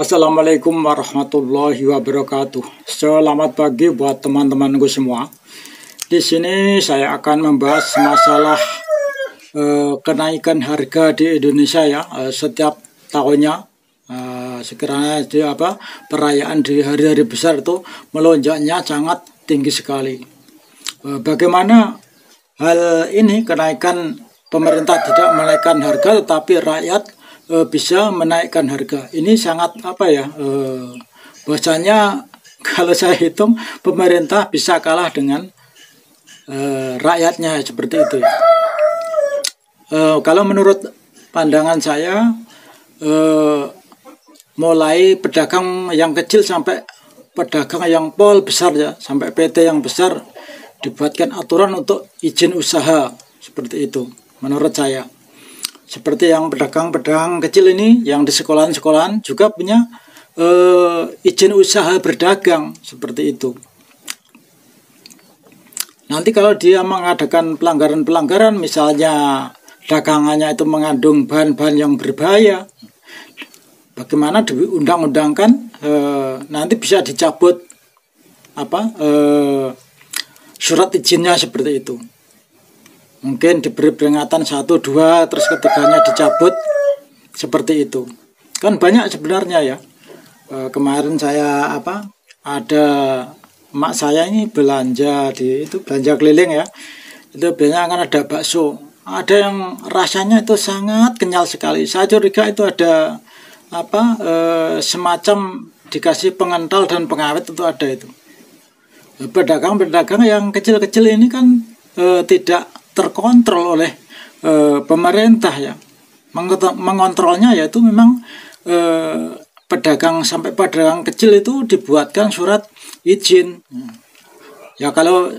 Assalamualaikum warahmatullahi wabarakatuh. Selamat pagi buat teman-temanku semua. Di sini saya akan membahas masalah kenaikan harga di Indonesia ya, setiap tahunnya. Sekiranya perayaan di hari-hari besar itu melonjaknya sangat tinggi sekali. Bagaimana hal ini, kenaikan pemerintah tidak menaikkan harga tetapi rakyat bisa menaikkan harga. Ini sangat bahwasanya kalau saya hitung pemerintah bisa kalah dengan rakyatnya seperti itu ya. Kalau menurut pandangan saya, mulai pedagang yang kecil sampai pedagang yang pol besar ya, sampai PT yang besar dibuatkan aturan untuk izin usaha seperti itu menurut saya. Seperti yang pedagang-pedagang kecil ini yang di sekolahan-sekolahan juga punya izin usaha berdagang seperti itu. Nanti kalau dia mengadakan pelanggaran-pelanggaran, misalnya dagangannya itu mengandung bahan-bahan yang berbahaya, bagaimana diundang-undangkan, nanti bisa dicabut surat izinnya seperti itu. Mungkin diberi peringatan 1, 2, terus ketiganya dicabut seperti itu. Kan banyak sebenarnya ya. Kemarin saya ada emak saya ini belanja belanja keliling ya. Itu biasanya akan ada bakso. Ada yang rasanya itu sangat kenyal sekali. Saya curiga itu ada semacam dikasih pengental dan pengawet, itu ada itu. Pedagang-pedagang yang kecil-kecil ini kan tidak terkontrol oleh pemerintah ya. Mengontrolnya yaitu memang pedagang sampai pedagang kecil itu dibuatkan surat izin. Ya kalau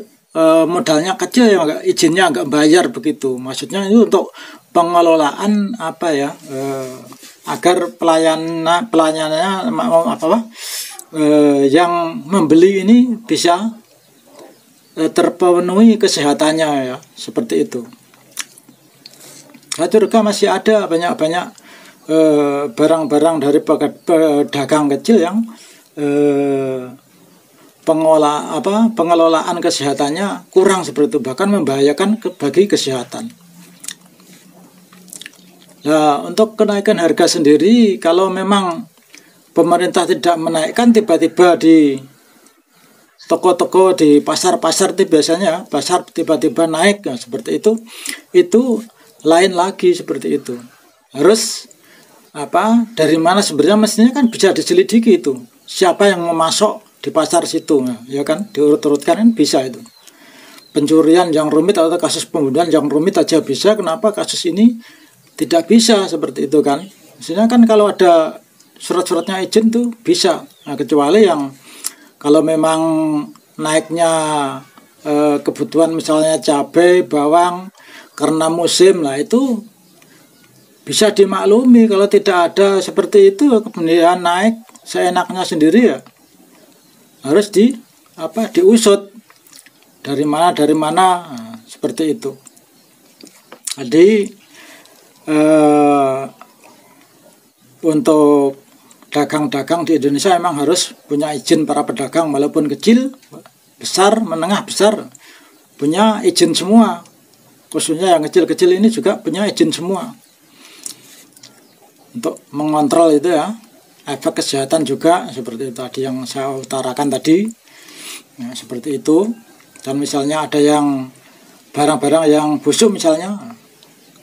modalnya kecil ya izinnya agak bayar begitu. Maksudnya itu untuk pengelolaan agar pelayanannya yang membeli ini bisa terpenuhi kesehatannya ya, seperti itu. Saya curiga masih ada banyak-banyak barang-barang dari pedagang kecil yang pengelolaan kesehatannya kurang seperti itu, bahkan membahayakan bagi kesehatan. Nah, untuk kenaikan harga sendiri, kalau memang pemerintah tidak menaikkan, tiba-tiba di toko-toko di pasar-pasar itu biasanya pasar tiba-tiba naik ya, seperti itu lain lagi seperti itu. Harus dari mana sebenarnya, mestinya kan bisa diselidiki itu siapa yang memasok di pasar situ ya kan, diurut-urutkan kan bisa itu. Pencurian yang rumit atau kasus pembunuhan yang rumit aja bisa, kenapa kasus ini tidak bisa seperti itu kan. Mestinya kan kalau ada surat-suratnya izin tuh bisa. Nah, kecuali yang kalau memang naiknya kebutuhan misalnya cabai, bawang karena musim, lah itu bisa dimaklumi. Kalau tidak ada seperti itu, kemudian naik seenaknya sendiri ya harus diusut dari mana seperti itu. Jadi untuk dagang-dagang di Indonesia memang harus punya izin. Para pedagang walaupun kecil, besar, menengah, besar punya izin semua. Khususnya yang kecil-kecil ini juga punya izin semua untuk mengontrol itu ya. Efek kesehatan juga seperti itu tadi yang saya utarakan tadi ya, seperti itu. Dan misalnya ada yang barang-barang yang busuk misalnya,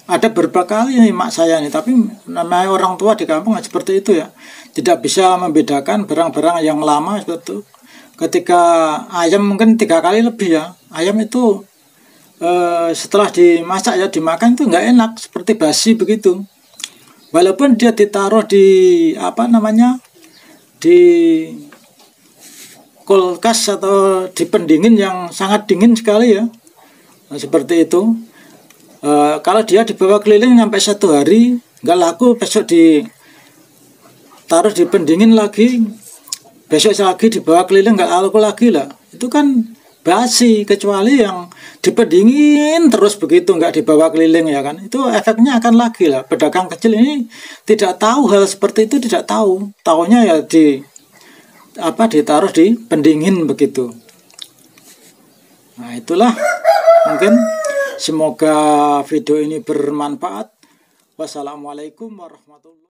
ada beberapa kali nih mak saya nih, tapi namanya orang tua di kampung seperti itu ya, tidak bisa membedakan barang-barang yang lama seperti itu. Ketika ayam mungkin 3 kali lebih ya, ayam itu setelah dimasak ya, dimakan itu nggak enak, seperti basi begitu. Walaupun dia ditaruh di di kulkas atau di pendingin yang sangat dingin sekali ya, seperti itu. Kalau dia dibawa keliling sampai 1 hari nggak laku, besok ditaruh di pendingin lagi, besok lagi dibawa keliling nggak laku lagi lah. Itu kan basi, kecuali yang dipendingin terus begitu, nggak dibawa keliling ya kan, itu efeknya akan lagi lah. Pedagang kecil ini tidak tahu hal seperti itu, tidak tahu, taunya ya ditaruh di pendingin begitu. Nah itulah, mungkin semoga video ini bermanfaat. Wassalamualaikum warahmatullahi wabarakatuh.